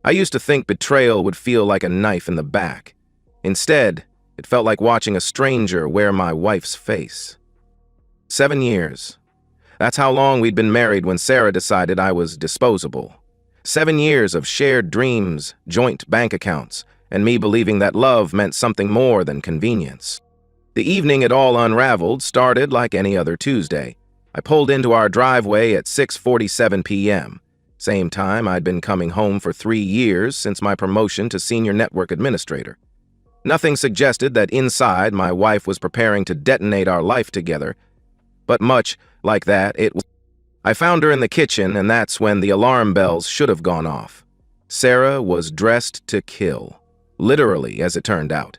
I used to think betrayal would feel like a knife in the back. Instead, it felt like watching a stranger wear my wife's face. 7 years. That's how long we'd been married when Sarah decided I was disposable. 7 years of shared dreams, joint bank accounts, and me believing that love meant something more than convenience. The evening it all unraveled started like any other Tuesday. I pulled into our driveway at 6:47 p.m., same time I'd been coming home for 3 years since my promotion to senior network administrator. Nothing suggested that inside my wife was preparing to detonate our life together, but much like that, I found her in the kitchen, and that's when the alarm bells should have gone off. Sarah was dressed to kill, literally, as it turned out.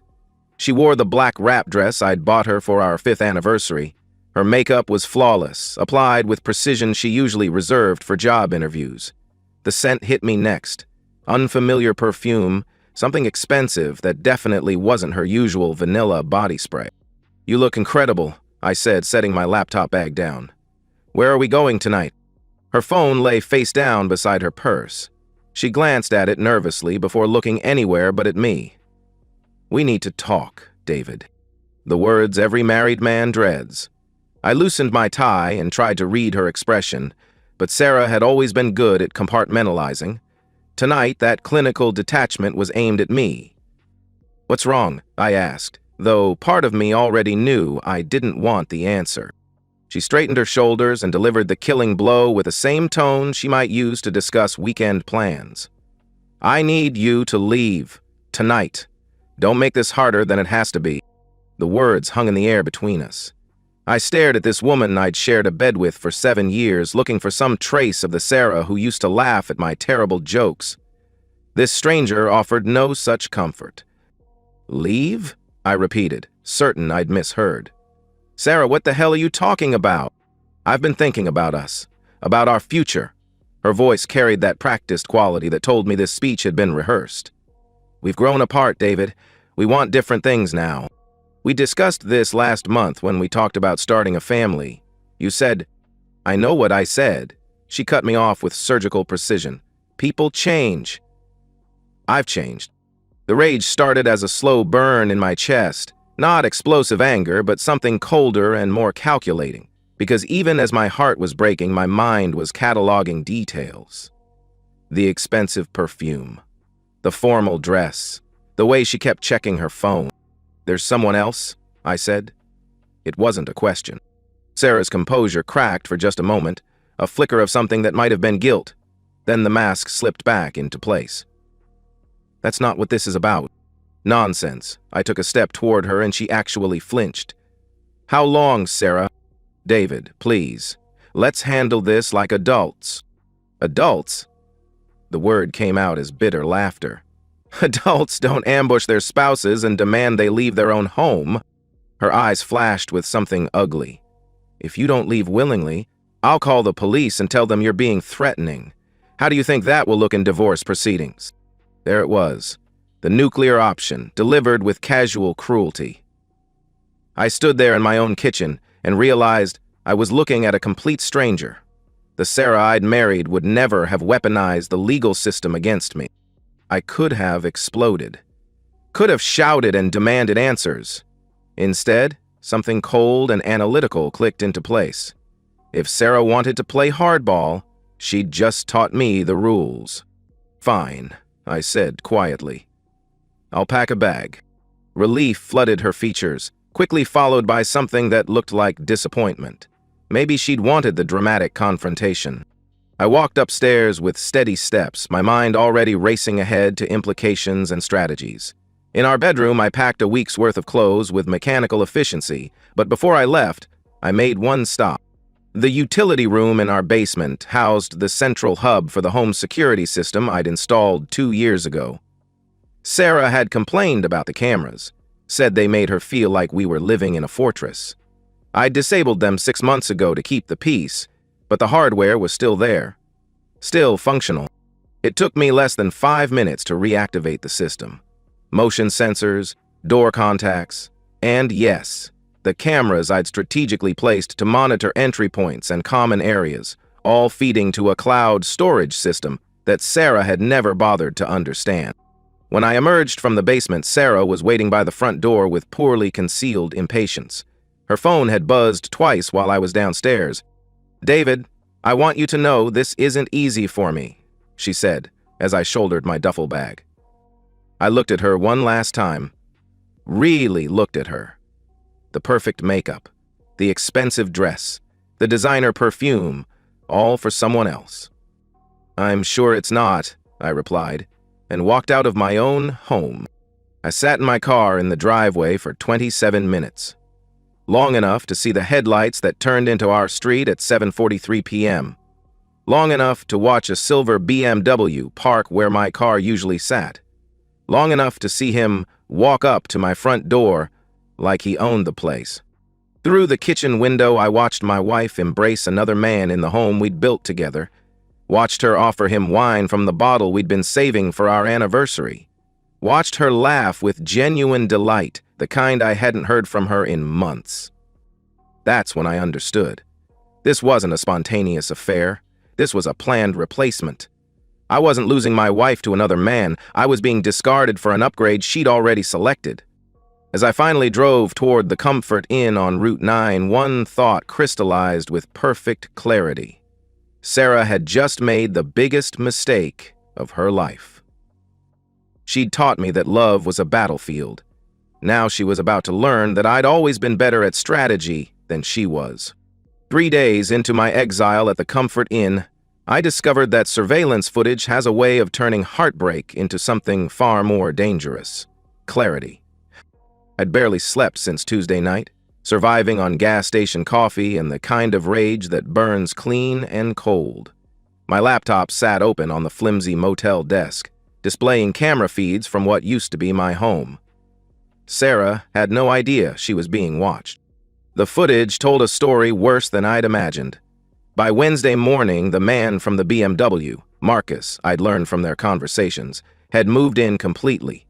She wore the black wrap dress I'd bought her for our 5th anniversary. Her makeup was flawless, applied with precision she usually reserved for job interviews. The scent hit me next. Unfamiliar perfume, something expensive that definitely wasn't her usual vanilla body spray. "You look incredible," I said, setting my laptop bag down. "Where are we going tonight?" Her phone lay face down beside her purse. She glanced at it nervously before looking anywhere but at me. "We need to talk, David." The words every married man dreads. I loosened my tie and tried to read her expression, but Sarah had always been good at compartmentalizing. Tonight, that clinical detachment was aimed at me. "What's wrong?" I asked, though part of me already knew I didn't want the answer. She straightened her shoulders and delivered the killing blow with the same tone she might use to discuss weekend plans. "I need you to leave. Tonight. Don't make this harder than it has to be." The words hung in the air between us. I stared at this woman I'd shared a bed with for 7 years, looking for some trace of the Sarah who used to laugh at my terrible jokes. This stranger offered no such comfort. "Leave?" I repeated, certain I'd misheard. "Sarah, what the hell are you talking about?" "I've been thinking about us, about our future." Her voice carried that practiced quality that told me this speech had been rehearsed. "We've grown apart, David. We want different things now. We discussed this last month when we talked about starting a family. You said—" "I know what I said." She cut me off with surgical precision. "People change." "I've changed." The rage started as a slow burn in my chest, not explosive anger, but something colder and more calculating, because even as my heart was breaking, my mind was cataloging details. The expensive perfume, the formal dress, the way she kept checking her phone. "There's someone else?" I said. It wasn't a question. Sarah's composure cracked for just a moment, a flicker of something that might have been guilt. Then the mask slipped back into place. "That's not what this is about." "Nonsense." I took a step toward her and she actually flinched. "How long, Sarah?" "David, please. Let's handle this like adults." "Adults?" The word came out as bitter laughter. "Adults don't ambush their spouses and demand they leave their own home." Her eyes flashed with something ugly. "If you don't leave willingly, I'll call the police and tell them you're being threatening. How do you think that will look in divorce proceedings?" There it was, the nuclear option, delivered with casual cruelty. I stood there in my own kitchen and realized I was looking at a complete stranger. The Sarah I'd married would never have weaponized the legal system against me. I could have exploded, could have shouted and demanded answers. Instead, something cold and analytical clicked into place. If Sarah wanted to play hardball, she'd just taught me the rules. "Fine," I said quietly. "I'll pack a bag." Relief flooded her features, quickly followed by something that looked like disappointment. Maybe she'd wanted the dramatic confrontation. I walked upstairs with steady steps, my mind already racing ahead to implications and strategies. In our bedroom, I packed a week's worth of clothes with mechanical efficiency, but before I left, I made one stop. The utility room in our basement housed the central hub for the home security system I'd installed 2 years ago. Sarah had complained about the cameras, said they made her feel like we were living in a fortress. I'd disabled them 6 months ago to keep the peace, but the hardware was still there, still functional. It took me less than 5 minutes to reactivate the system. Motion sensors, door contacts, and yes, the cameras I'd strategically placed to monitor entry points and common areas, all feeding to a cloud storage system that Sarah had never bothered to understand. When I emerged from the basement, Sarah was waiting by the front door with poorly concealed impatience. Her phone had buzzed twice while I was downstairs. "David, I want you to know this isn't easy for me," she said as I shouldered my duffel bag. I looked at her one last time. Really looked at her. The perfect makeup, the expensive dress, the designer perfume, all for someone else. "I'm sure it's not," I replied, and walked out of my own home. I sat in my car in the driveway for 27 minutes. Long enough to see the headlights that turned into our street at 7:43 p.m. Long enough to watch a silver BMW park where my car usually sat. Long enough to see him walk up to my front door like he owned the place. Through the kitchen window, I watched my wife embrace another man in the home we'd built together. Watched her offer him wine from the bottle we'd been saving for our anniversary. Watched her laugh with genuine delight, the kind I hadn't heard from her in months. That's when I understood. This wasn't a spontaneous affair. This was a planned replacement. I wasn't losing my wife to another man. I was being discarded for an upgrade she'd already selected. As I finally drove toward the Comfort Inn on Route 9, one thought crystallized with perfect clarity. Sarah had just made the biggest mistake of her life. She'd taught me that love was a battlefield. Now she was about to learn that I'd always been better at strategy than she was. 3 days into my exile at the Comfort Inn, I discovered that surveillance footage has a way of turning heartbreak into something far more dangerous: clarity. I'd barely slept since Tuesday night, surviving on gas station coffee and the kind of rage that burns clean and cold. My laptop sat open on the flimsy motel desk, displaying camera feeds from what used to be my home. Sarah had no idea she was being watched. The footage told a story worse than I'd imagined. By Wednesday morning, the man from the BMW, Marcus, I'd learned from their conversations, had moved in completely.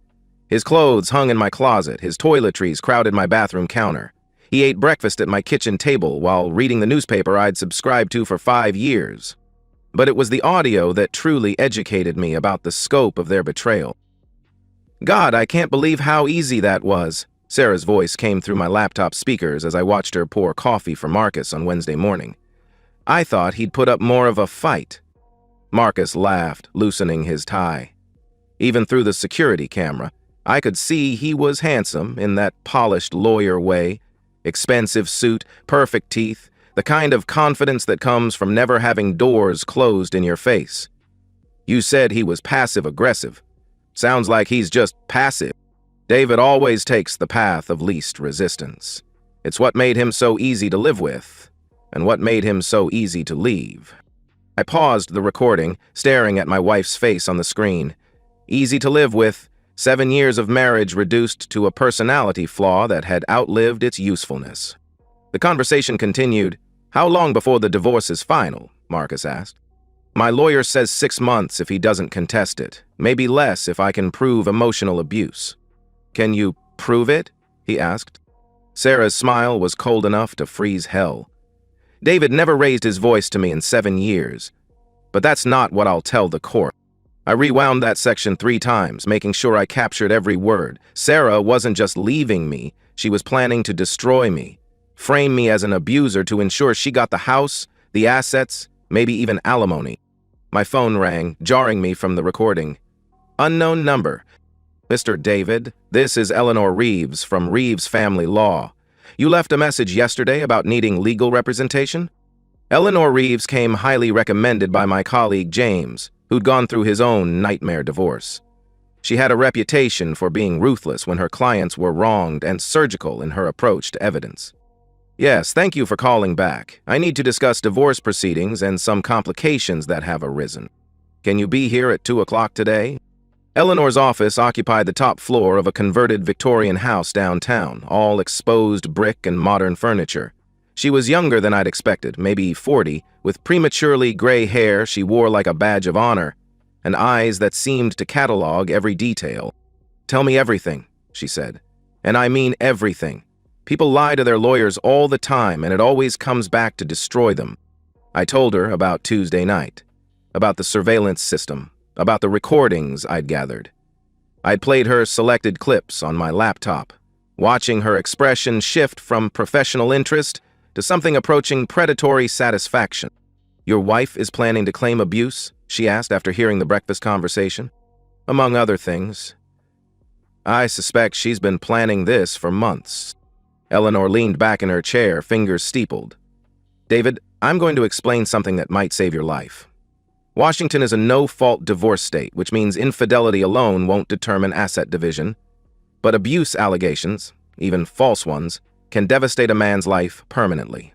His clothes hung in my closet, his toiletries crowded my bathroom counter. He ate breakfast at my kitchen table while reading the newspaper I'd subscribed to for 5 years. But it was the audio that truly educated me about the scope of their betrayal. "God, I can't believe how easy that was." Sarah's voice came through my laptop speakers as I watched her pour coffee for Marcus on Wednesday morning. "I thought he'd put up more of a fight." Marcus laughed, loosening his tie. Even through the security camera, I could see he was handsome in that polished lawyer way. Expensive suit, perfect teeth, the kind of confidence that comes from never having doors closed in your face. "You said he was passive-aggressive. Sounds like he's just passive." David always takes the path of least resistance. It's what made him so easy to live with, and what made him so easy to leave. I paused the recording, staring at my wife's face on the screen. Easy to live with, 7 years of marriage reduced to a personality flaw that had outlived its usefulness. The conversation continued. "How long before the divorce is final?" Marcus asked. "My lawyer says 6 months if he doesn't contest it. Maybe less if I can prove emotional abuse." "Can you prove it?" he asked. Sarah's smile was cold enough to freeze hell. "David never raised his voice to me in 7 years. But that's not what I'll tell the court." I rewound that section 3 times, making sure I captured every word. Sarah wasn't just leaving me, she was planning to destroy me, frame me as an abuser to ensure she got the house, the assets, maybe even alimony. My phone rang, jarring me from the recording. "Unknown number. Mr. David, this is Eleanor Reeves from Reeves Family Law. You left a message yesterday about needing legal representation?" Eleanor Reeves came highly recommended by my colleague James, who'd gone through his own nightmare divorce. She had a reputation for being ruthless when her clients were wronged and surgical in her approach to evidence. "Yes, thank you for calling back. I need to discuss divorce proceedings and some complications that have arisen. Can you be here at 2 o'clock today?" Eleanor's office occupied the top floor of a converted Victorian house downtown, all exposed brick and modern furniture. She was younger than I'd expected, maybe 40, with prematurely gray hair she wore like a badge of honor, and eyes that seemed to catalog every detail. "Tell me everything," she said. "And I mean everything. People lie to their lawyers all the time, and it always comes back to destroy them." I told her about Tuesday night, about the surveillance system, about the recordings I'd gathered. I'd played her selected clips on my laptop, watching her expression shift from professional interest to something approaching predatory satisfaction. "Your wife is planning to claim abuse?" she asked after hearing the breakfast conversation. "Among other things. I suspect she's been planning this for months." Eleanor leaned back in her chair, fingers steepled. "David, I'm going to explain something that might save your life. Washington is a no-fault divorce state, which means infidelity alone won't determine asset division. But abuse allegations, even false ones, can devastate a man's life permanently.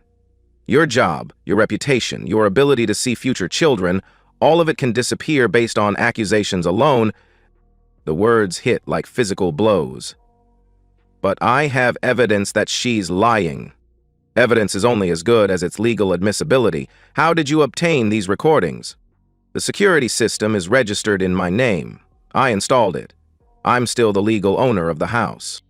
Your job, your reputation, your ability to see future children, all of it can disappear based on accusations alone." The words hit like physical blows. "But I have evidence that she's lying." "Evidence is only as good as its legal admissibility. How did you obtain these recordings?" "The security system is registered in my name. I installed it. I'm still the legal owner of the house."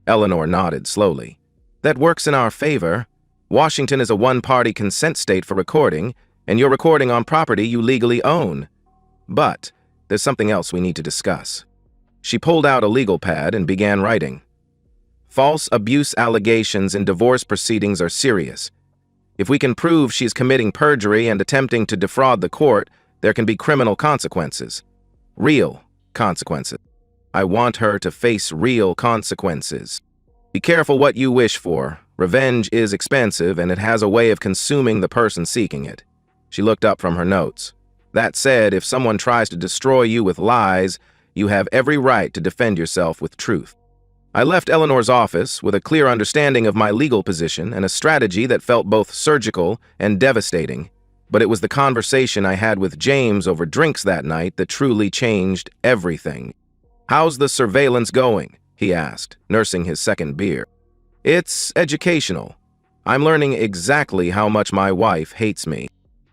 Eleanor nodded slowly. "That works in our favor. Washington is a one-party consent state for recording, and you're recording on property you legally own. But there's something else we need to discuss." She pulled out a legal pad and began writing. "False abuse allegations in divorce proceedings are serious. If we can prove she's committing perjury and attempting to defraud the court, there can be criminal consequences. Real consequences. I want her to face real consequences. Be careful what you wish for. Revenge is expensive, and it has a way of consuming the person seeking it." She looked up from her notes. "That said, if someone tries to destroy you with lies, you have every right to defend yourself with truth." I left Eleanor's office with a clear understanding of my legal position and a strategy that felt both surgical and devastating. But it was the conversation I had with James over drinks that night that truly changed everything. "How's the surveillance going?" he asked, nursing his second beer. "It's educational. I'm learning exactly how much my wife hates me."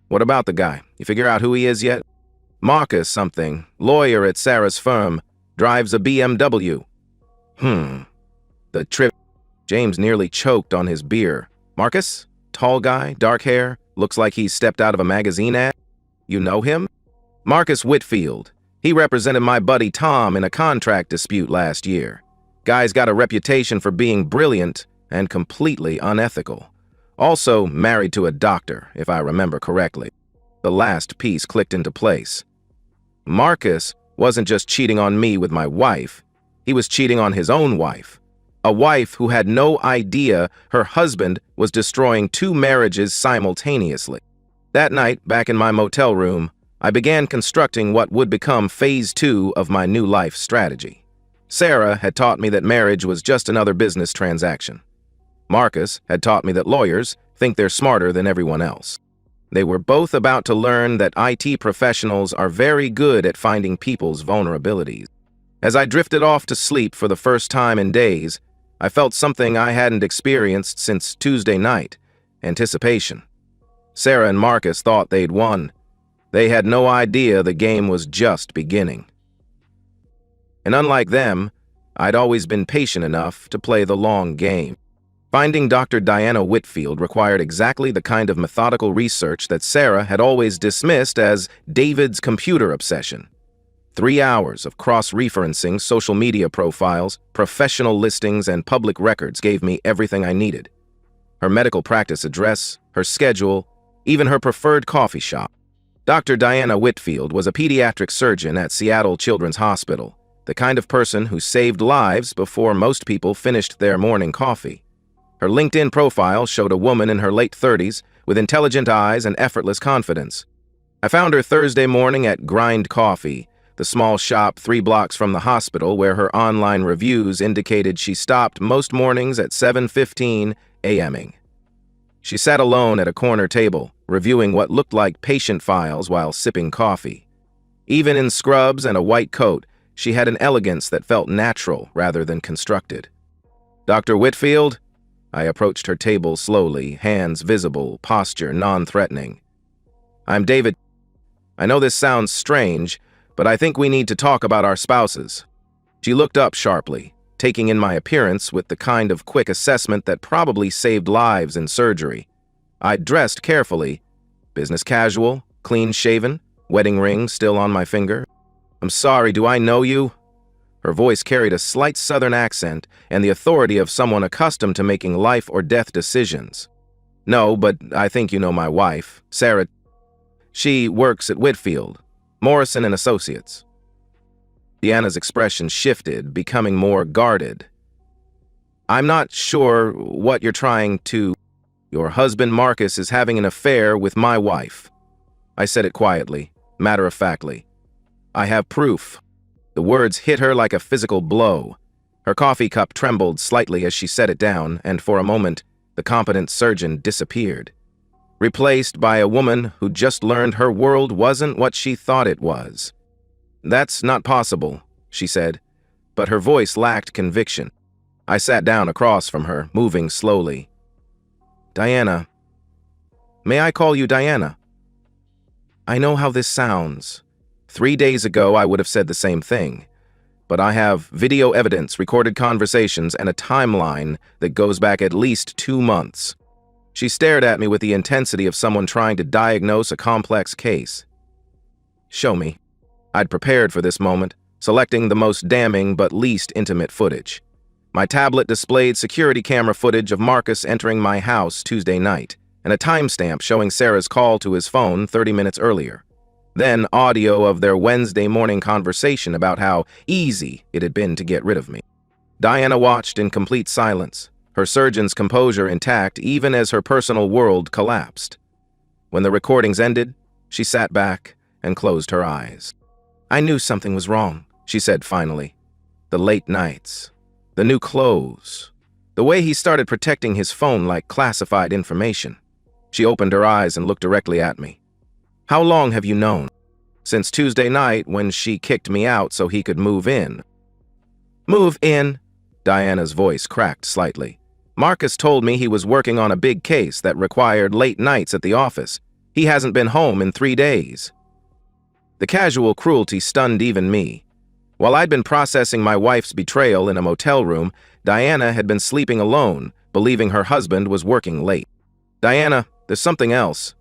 "What about the guy? You figure out who he is yet?" "Marcus something, lawyer at Sarah's firm, drives a BMW. The trip." James nearly choked on his beer. "Marcus? Tall guy, dark hair, looks like he's stepped out of a magazine ad." "You know him?" "Marcus Whitfield. He represented my buddy Tom in a contract dispute last year. Guy's got a reputation for being brilliant and completely unethical. Also married to a doctor, if I remember correctly." The last piece clicked into place. Marcus wasn't just cheating on me with my wife. He was cheating on his own wife. A wife who had no idea her husband was destroying two marriages simultaneously. That night, back in my motel room, I began constructing what would become phase 2 of my new life strategy. Sarah had taught me that marriage was just another business transaction. Marcus had taught me that lawyers think they're smarter than everyone else. They were both about to learn that IT professionals are very good at finding people's vulnerabilities. As I drifted off to sleep for the first time in days, I felt something I hadn't experienced since Tuesday night: anticipation. Sarah and Marcus thought they'd won. They had no idea the game was just beginning. And unlike them, I'd always been patient enough to play the long game. Finding Dr. Diana Whitfield required exactly the kind of methodical research that Sarah had always dismissed as David's computer obsession. 3 hours of cross-referencing social media profiles, professional listings, and public records gave me everything I needed. Her medical practice address, her schedule, even her preferred coffee shop. Dr. Diana Whitfield was a pediatric surgeon at Seattle Children's Hospital, the kind of person who saved lives before most people finished their morning coffee. Her LinkedIn profile showed a woman in her late 30s with intelligent eyes and effortless confidence. I found her Thursday morning at Grind Coffee, the small shop 3 blocks from the hospital where her online reviews indicated she stopped most mornings at 7:15 a.m. She sat alone at a corner table, reviewing what looked like patient files while sipping coffee. Even in scrubs and a white coat, she had an elegance that felt natural rather than constructed. "Dr. Whitfield?" I approached her table slowly, hands visible, posture non-threatening. "I'm David. I know this sounds strange, but I think we need to talk about our spouses." She looked up sharply, taking in my appearance with the kind of quick assessment that probably saved lives in surgery. I'd dressed carefully, business casual, clean-shaven. wedding ring still on my finger. I'm sorry, do I know you? Her voice carried a slight southern accent and the authority of someone accustomed to making life or death decisions. No, but I think you know my wife, Sarah. She works at Whitfield, Morrison and Associates. Deanna's expression shifted, becoming more guarded. I'm not sure what you're trying to... Your husband Marcus is having an affair with my wife. I said it quietly, matter-of-factly. I have proof. The words hit her like a physical blow. Her coffee cup trembled slightly as she set it down, and for a moment, the competent surgeon disappeared, replaced by a woman who just learned her world wasn't what she thought it was. That's not possible, she said, but her voice lacked conviction. I sat down across from her, moving slowly. Diana. May I call you Diana? I know how this sounds. 3 days ago, I would have said the same thing. But I have video evidence, recorded conversations, and a timeline that goes back at least 2 months. She stared at me with the intensity of someone trying to diagnose a complex case. Show me. I'd prepared for this moment, selecting the most damning but least intimate footage. My tablet displayed security camera footage of Marcus entering my house Tuesday night, and a timestamp showing Sarah's call to his phone 30 minutes earlier. Then audio of their Wednesday morning conversation about how easy it had been to get rid of me. Diana watched in complete silence, her surgeon's composure intact even as her personal world collapsed. When the recordings ended, she sat back and closed her eyes. I knew something was wrong, she said finally. The late nights, the new clothes, the way he started protecting his phone like classified information. She opened her eyes and looked directly at me. How long have you known? Since Tuesday night when she kicked me out so he could move in. Move in? Diana's voice cracked slightly. Marcus told me he was working on a big case that required late nights at the office. He hasn't been home in 3 days. The casual cruelty stunned even me. While I'd been processing my wife's betrayal in a motel room, Diana had been sleeping alone, believing her husband was working late. Diana, there's something else.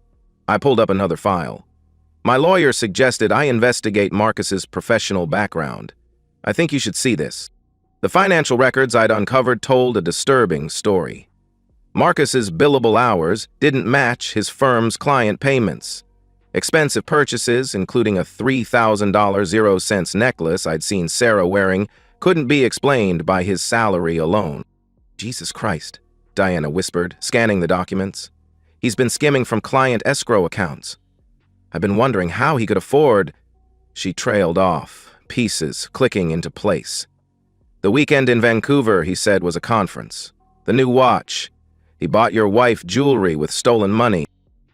I pulled up another file. My lawyer suggested I investigate Marcus's professional background. I think you should see this. The financial records I'd uncovered told a disturbing story. Marcus's billable hours didn't match his firm's client payments. Expensive purchases, including a $3,000 0-cent necklace I'd seen Sarah wearing, couldn't be explained by his salary alone. Jesus Christ, Diana whispered, scanning the documents. He's been skimming from client escrow accounts. I've been wondering how he could afford... She trailed off, pieces clicking into place. The weekend in Vancouver, he said, was a conference. The new watch. He bought your wife jewelry with stolen money.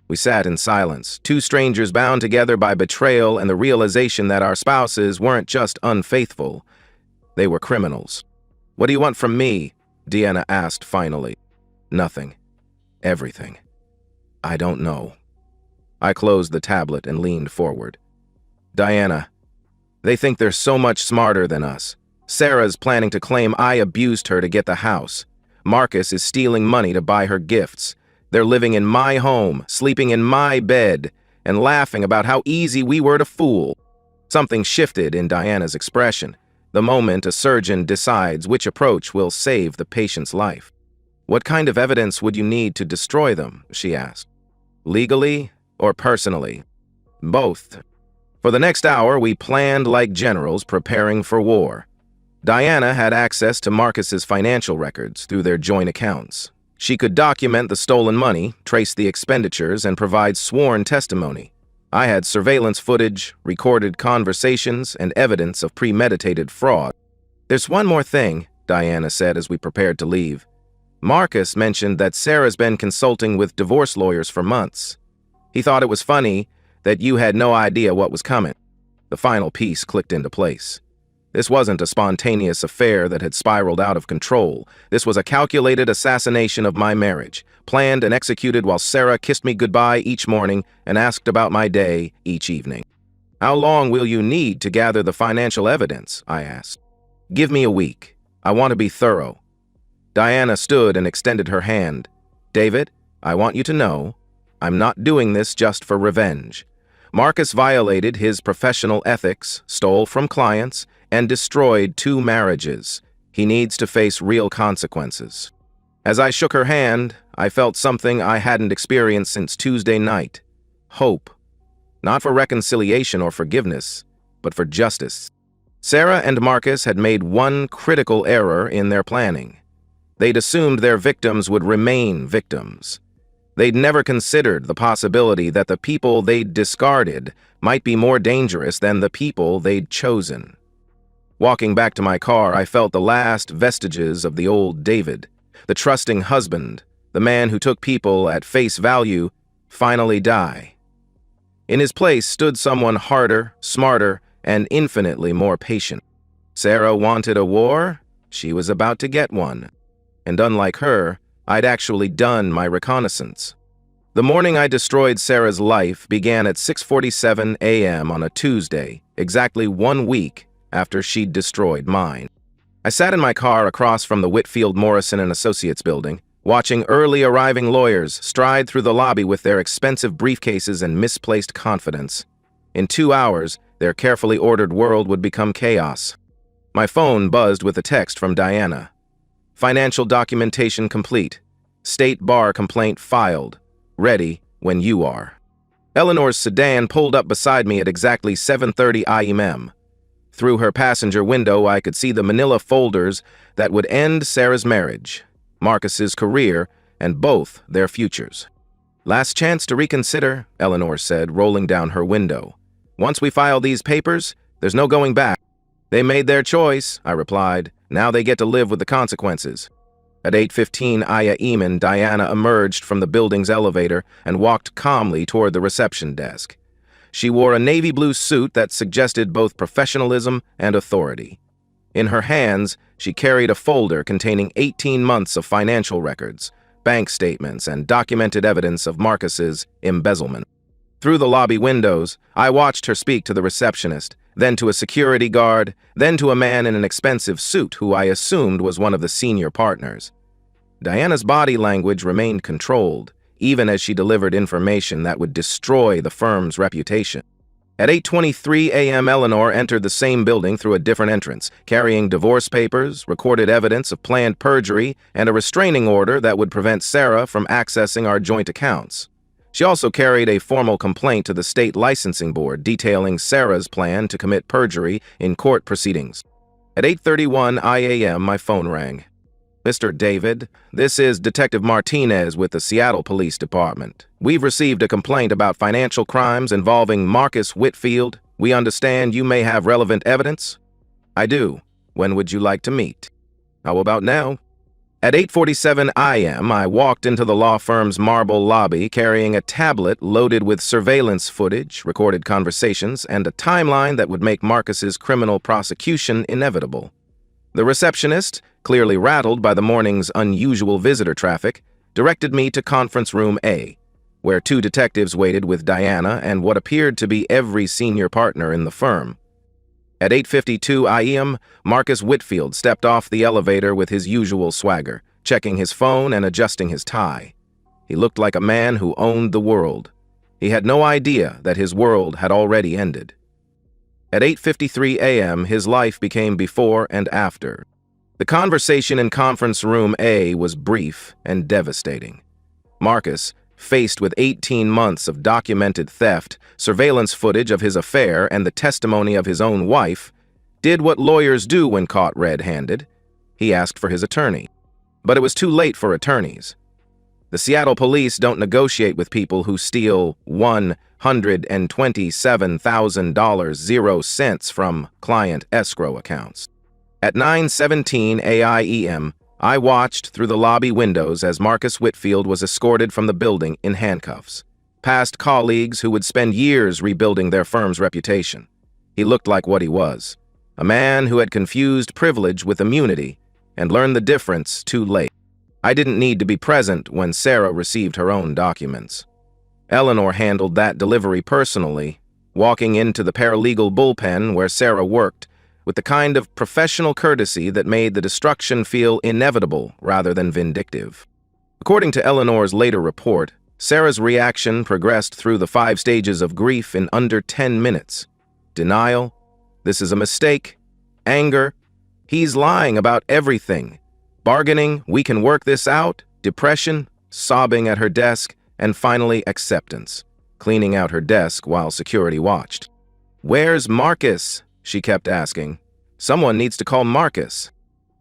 We sat in silence, two strangers bound together by betrayal and the realization that our spouses weren't just unfaithful. They were criminals. What do you want from me? Deanna asked finally. Nothing. Everything. I don't know. I closed the tablet and leaned forward. Diana, they think they're so much smarter than us. Sarah's planning to claim I abused her to get the house. Marcus is stealing money to buy her gifts. They're living in my home, sleeping in my bed, and laughing about how easy we were to fool. Something shifted in Diana's expression, the moment a surgeon decides which approach will save the patient's life. What kind of evidence would you need to destroy them? She asked. Legally or personally? Both. For the next hour, we planned like generals preparing for war. Diana had access to Marcus's financial records through their joint accounts. She could document the stolen money, trace the expenditures, and provide sworn testimony. I had surveillance footage, recorded conversations, and evidence of premeditated fraud. There's one more thing, Diana said as we prepared to leave. Marcus mentioned that Sarah's been consulting with divorce lawyers for months. He thought it was funny that you had no idea what was coming. The final piece clicked into place. This wasn't a spontaneous affair that had spiraled out of control. This was a calculated assassination of my marriage, planned and executed while Sarah kissed me goodbye each morning and asked about my day each evening. How long will you need to gather the financial evidence? I asked. Give me a week. I want to be thorough. Diana stood and extended her hand. David, I want you to know, I'm not doing this just for revenge. Marcus violated his professional ethics, stole from clients, and destroyed 2 marriages. He needs to face real consequences. As I shook her hand, I felt something I hadn't experienced since Tuesday night. Hope. Not for reconciliation or forgiveness, but for justice. Sarah and Marcus had made one critical error in their planning. They'd assumed their victims would remain victims. They'd never considered the possibility that the people they'd discarded might be more dangerous than the people they'd chosen. Walking back to my car, I felt the last vestiges of the old David, the trusting husband, the man who took people at face value, finally die. In his place stood someone harder, smarter, and infinitely more patient. Sarah wanted a war. She was about to get one. And unlike her, I'd actually done my reconnaissance. The morning I destroyed Sarah's life began at 6:47 a.m. on a Tuesday, exactly 1 week after she'd destroyed mine. I sat in my car across from the Whitfield Morrison and Associates building, watching early arriving lawyers stride through the lobby with their expensive briefcases and misplaced confidence. In 2 hours, their carefully ordered world would become chaos. My phone buzzed with a text from Diana. Financial documentation complete. State bar complaint filed. Ready when you are. Eleanor's sedan pulled up beside me at exactly 7:30 a.m. Through her passenger window, I could see the manila folders that would end Sarah's marriage, Marcus's career, and both their futures. Last chance to reconsider, Eleanor said, rolling down her window. Once we file these papers, there's no going back. They made their choice, I replied. Now they get to live with the consequences. At 8:15 a.m., Diana emerged from the building's elevator and walked calmly toward the reception desk. She wore a navy blue suit that suggested both professionalism and authority. In her hands, she carried a folder containing 18 months of financial records, bank statements, and documented evidence of Marcus's embezzlement. Through the lobby windows, I watched her speak to the receptionist, then to a security guard, then to a man in an expensive suit who I assumed was one of the senior partners. Diana's body language remained controlled, even as she delivered information that would destroy the firm's reputation. At 8:23 a.m., Eleanor entered the same building through a different entrance, carrying divorce papers, recorded evidence of planned perjury, and a restraining order that would prevent Sarah from accessing our joint accounts. She also carried a formal complaint to the state licensing board detailing Sarah's plan to commit perjury in court proceedings. At 8:31 a.m., my phone rang. Mr. David, this is Detective Martinez with the Seattle Police Department. We've received a complaint about financial crimes involving Marcus Whitfield. We understand you may have relevant evidence? I do. When would you like to meet? How about now? At 8:47 a.m., I walked into the law firm's marble lobby carrying a tablet loaded with surveillance footage, recorded conversations, and a timeline that would make Marcus's criminal prosecution inevitable. The receptionist, clearly rattled by the morning's unusual visitor traffic, directed me to Conference Room A, where 2 detectives waited with Diana and what appeared to be every senior partner in the firm. At 8:52 a.m., Marcus Whitfield stepped off the elevator with his usual swagger, checking his phone and adjusting his tie. He looked like a man who owned the world. He had no idea that his world had already ended. At 8:53 a.m., his life became before and after. The conversation in Conference Room A was brief and devastating. Marcus, faced with 18 months of documented theft, surveillance footage of his affair, and the testimony of his own wife, did what lawyers do when caught red-handed. He asked for his attorney. But it was too late for attorneys. The Seattle police don't negotiate with people who steal $127,000 0 cents from client escrow accounts. At 9:17 a.m., I watched through the lobby windows as Marcus Whitfield was escorted from the building in handcuffs, past colleagues who would spend years rebuilding their firm's reputation. He looked like what he was, a man who had confused privilege with immunity and learned the difference too late. I didn't need to be present when Sarah received her own documents. Eleanor handled that delivery personally, walking into the paralegal bullpen where Sarah worked, with the kind of professional courtesy that made the destruction feel inevitable rather than vindictive. According to Eleanor's later report, Sarah's reaction progressed through the 5 stages of grief in under 10 minutes. Denial, this is a mistake. Anger, he's lying about everything. Bargaining, we can work this out. Depression, sobbing at her desk, and finally acceptance, cleaning out her desk while security watched. "Where's Marcus?" she kept asking. "Someone needs to call Marcus."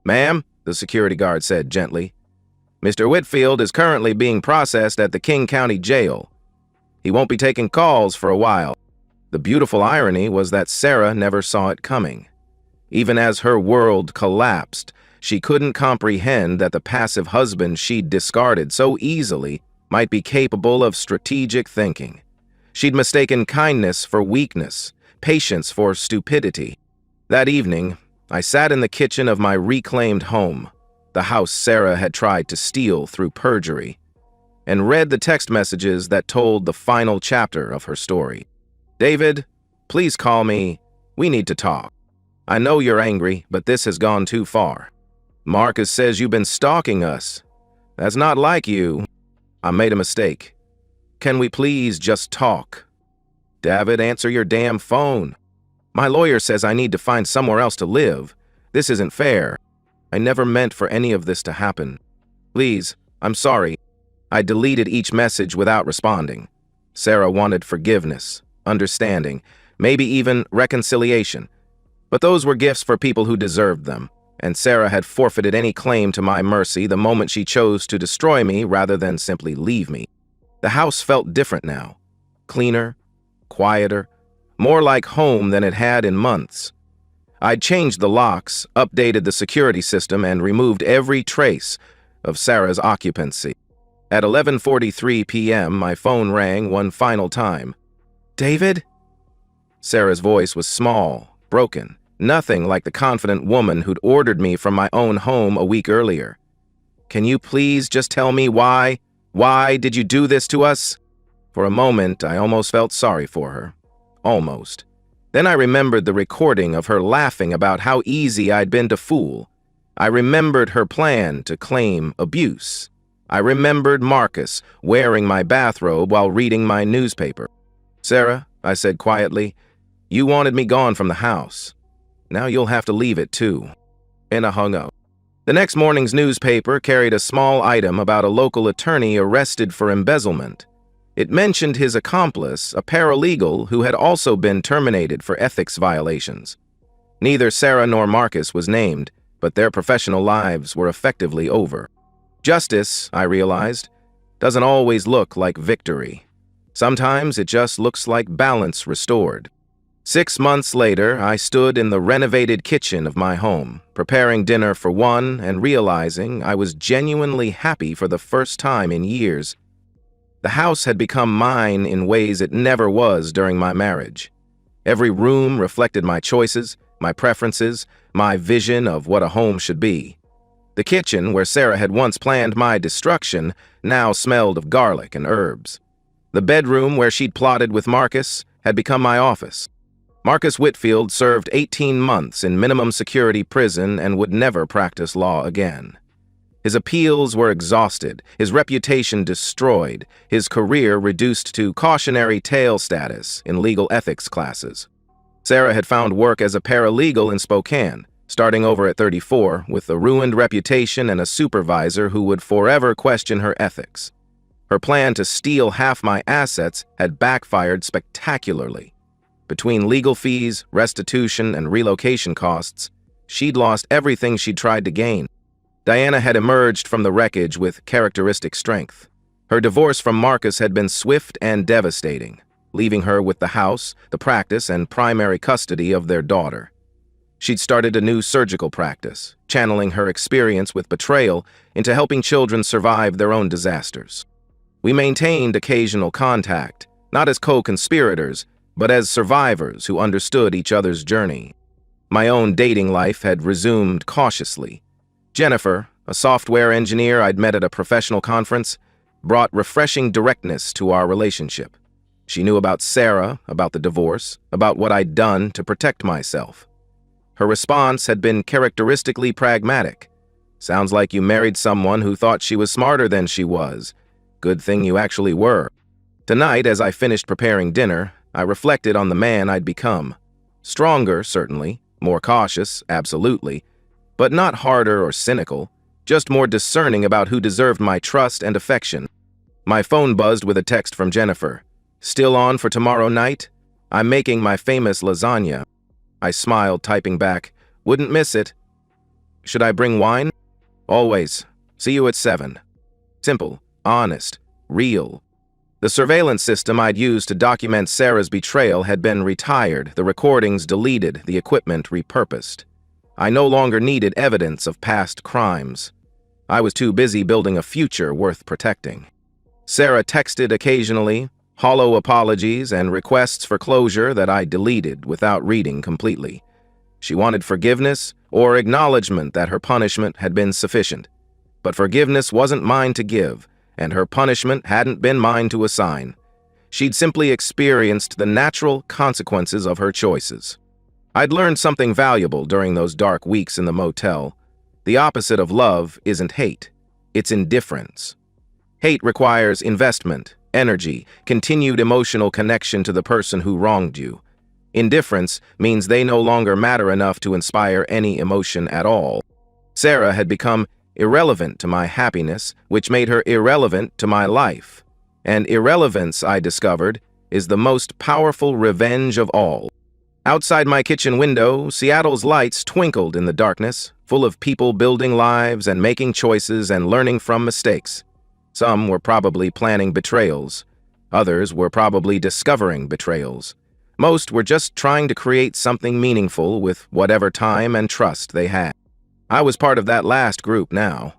"Ma'am," the security guard said gently, "Mr. Whitfield is currently being processed at the King County Jail. He won't be taking calls for a while." The beautiful irony was that Sarah never saw it coming. Even as her world collapsed, she couldn't comprehend that the passive husband she'd discarded so easily might be capable of strategic thinking. She'd mistaken kindness for weakness, patience for stupidity. That evening, I sat in the kitchen of my reclaimed home, the house Sarah had tried to steal through perjury, and read the text messages that told the final chapter of her story. "David, please call me. We need to talk. I know you're angry, but this has gone too far. Marcus says you've been stalking us. That's not like you. I made a mistake. Can we please just talk?" "David, answer your damn phone. My lawyer says I need to find somewhere else to live. This isn't fair. I never meant for any of this to happen. Please, I'm sorry." I deleted each message without responding. Sarah wanted forgiveness, understanding, maybe even reconciliation. But those were gifts for people who deserved them, and Sarah had forfeited any claim to my mercy the moment she chose to destroy me rather than simply leave me. The house felt different now. Cleaner, quieter, more like home than it had in months. I'd changed the locks, updated the security system, and removed every trace of Sarah's occupancy. At 11:43 p.m., my phone rang one final time. "David?" Sarah's voice was small, broken, nothing like the confident woman who'd ordered me from my own home a week earlier. "Can you please just tell me why? Why did you do this to us?" For a moment, I almost felt sorry for her. Almost. Then I remembered the recording of her laughing about how easy I'd been to fool. I remembered her plan to claim abuse. I remembered Marcus wearing my bathrobe while reading my newspaper. "Sarah," I said quietly, "you wanted me gone from the house. Now you'll have to leave it too." And I hung up. The next morning's newspaper carried a small item about a local attorney arrested for embezzlement. It mentioned his accomplice, a paralegal who had also been terminated for ethics violations. Neither Sarah nor Marcus was named, but their professional lives were effectively over. Justice, I realized, doesn't always look like victory. Sometimes it just looks like balance restored. 6 months later, I stood in the renovated kitchen of my home, preparing dinner for one and realizing I was genuinely happy for the first time in years. The house had become mine in ways it never was during my marriage. Every room reflected my choices, my preferences, my vision of what a home should be. The kitchen, where Sarah had once planned my destruction, now smelled of garlic and herbs. The bedroom where she'd plotted with Marcus had become my office. Marcus Whitfield served 18 months in minimum security prison and would never practice law again. His appeals were exhausted, his reputation destroyed, his career reduced to cautionary tale status in legal ethics classes. Sarah had found work as a paralegal in Spokane, starting over at 34, with a ruined reputation and a supervisor who would forever question her ethics. Her plan to steal half my assets had backfired spectacularly. Between legal fees, restitution, and relocation costs, she'd lost everything she'd tried to gain. Diana had emerged from the wreckage with characteristic strength. Her divorce from Marcus had been swift and devastating, leaving her with the house, the practice, and primary custody of their daughter. She'd started a new surgical practice, channeling her experience with betrayal into helping children survive their own disasters. We maintained occasional contact, not as co-conspirators, but as survivors who understood each other's journey. My own dating life had resumed cautiously. Jennifer, a software engineer I'd met at a professional conference, brought refreshing directness to our relationship. She knew about Sarah, about the divorce, about what I'd done to protect myself. Her response had been characteristically pragmatic. "Sounds like you married someone who thought she was smarter than she was. Good thing you actually were. Tonight, as I finished preparing dinner, I reflected on the man I'd become. Stronger, certainly, more cautious, absolutely, but not harder or cynical, just more discerning about who deserved my trust and affection. My phone buzzed with a text from Jennifer. "Still on for tomorrow night? I'm making my famous lasagna." I smiled, typing back, "Wouldn't miss it." "Should I bring wine?" "Always. See you at 7. Simple, honest, real. The surveillance system I'd used to document Sarah's betrayal had been retired, the recordings deleted, the equipment repurposed. I no longer needed evidence of past crimes. I was too busy building a future worth protecting. Sarah texted occasionally, hollow apologies and requests for closure that I deleted without reading completely. She wanted forgiveness or acknowledgement that her punishment had been sufficient. But forgiveness wasn't mine to give, and her punishment hadn't been mine to assign. She'd simply experienced the natural consequences of her choices. I'd learned something valuable during those dark weeks in the motel. The opposite of love isn't hate, it's indifference. Hate requires investment, energy, continued emotional connection to the person who wronged you. Indifference means they no longer matter enough to inspire any emotion at all. Sarah had become irrelevant to my happiness, which made her irrelevant to my life. And irrelevance, I discovered, is the most powerful revenge of all. Outside my kitchen window, Seattle's lights twinkled in the darkness, full of people building lives and making choices and learning from mistakes. Some were probably planning betrayals. Others were probably discovering betrayals. Most were just trying to create something meaningful with whatever time and trust they had. I was part of that last group now.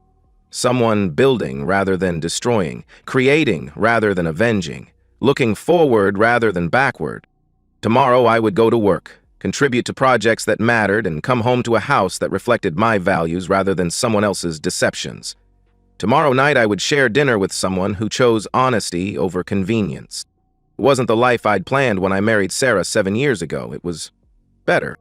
Someone building rather than destroying, creating rather than avenging, looking forward rather than backward. Tomorrow I would go to work, contribute to projects that mattered, and come home to a house that reflected my values rather than someone else's deceptions. Tomorrow night I would share dinner with someone who chose honesty over convenience. It wasn't the life I'd planned when I married Sarah 7 years ago. It was better.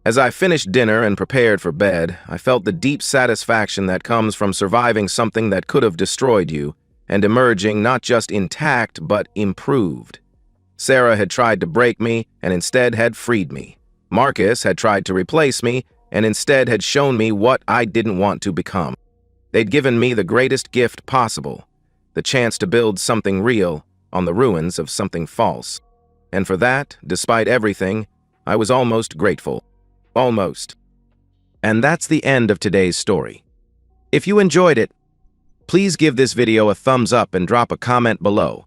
As I finished dinner and prepared for bed, I felt the deep satisfaction that comes from surviving something that could have destroyed you and emerging not just intact but improved. Sarah had tried to break me and instead had freed me. Marcus had tried to replace me and instead had shown me what I didn't want to become. They'd given me the greatest gift possible, the chance to build something real on the ruins of something false. And for that, despite everything, I was almost grateful. Almost. And that's the end of today's story. If you enjoyed it, please give this video a thumbs up and drop a comment below.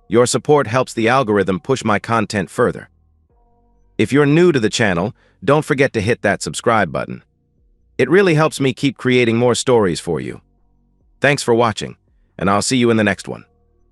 Your support helps the algorithm push my content further. If you're new to the channel, don't forget to hit that subscribe button. It really helps me keep creating more stories for you. Thanks for watching, and I'll see you in the next one.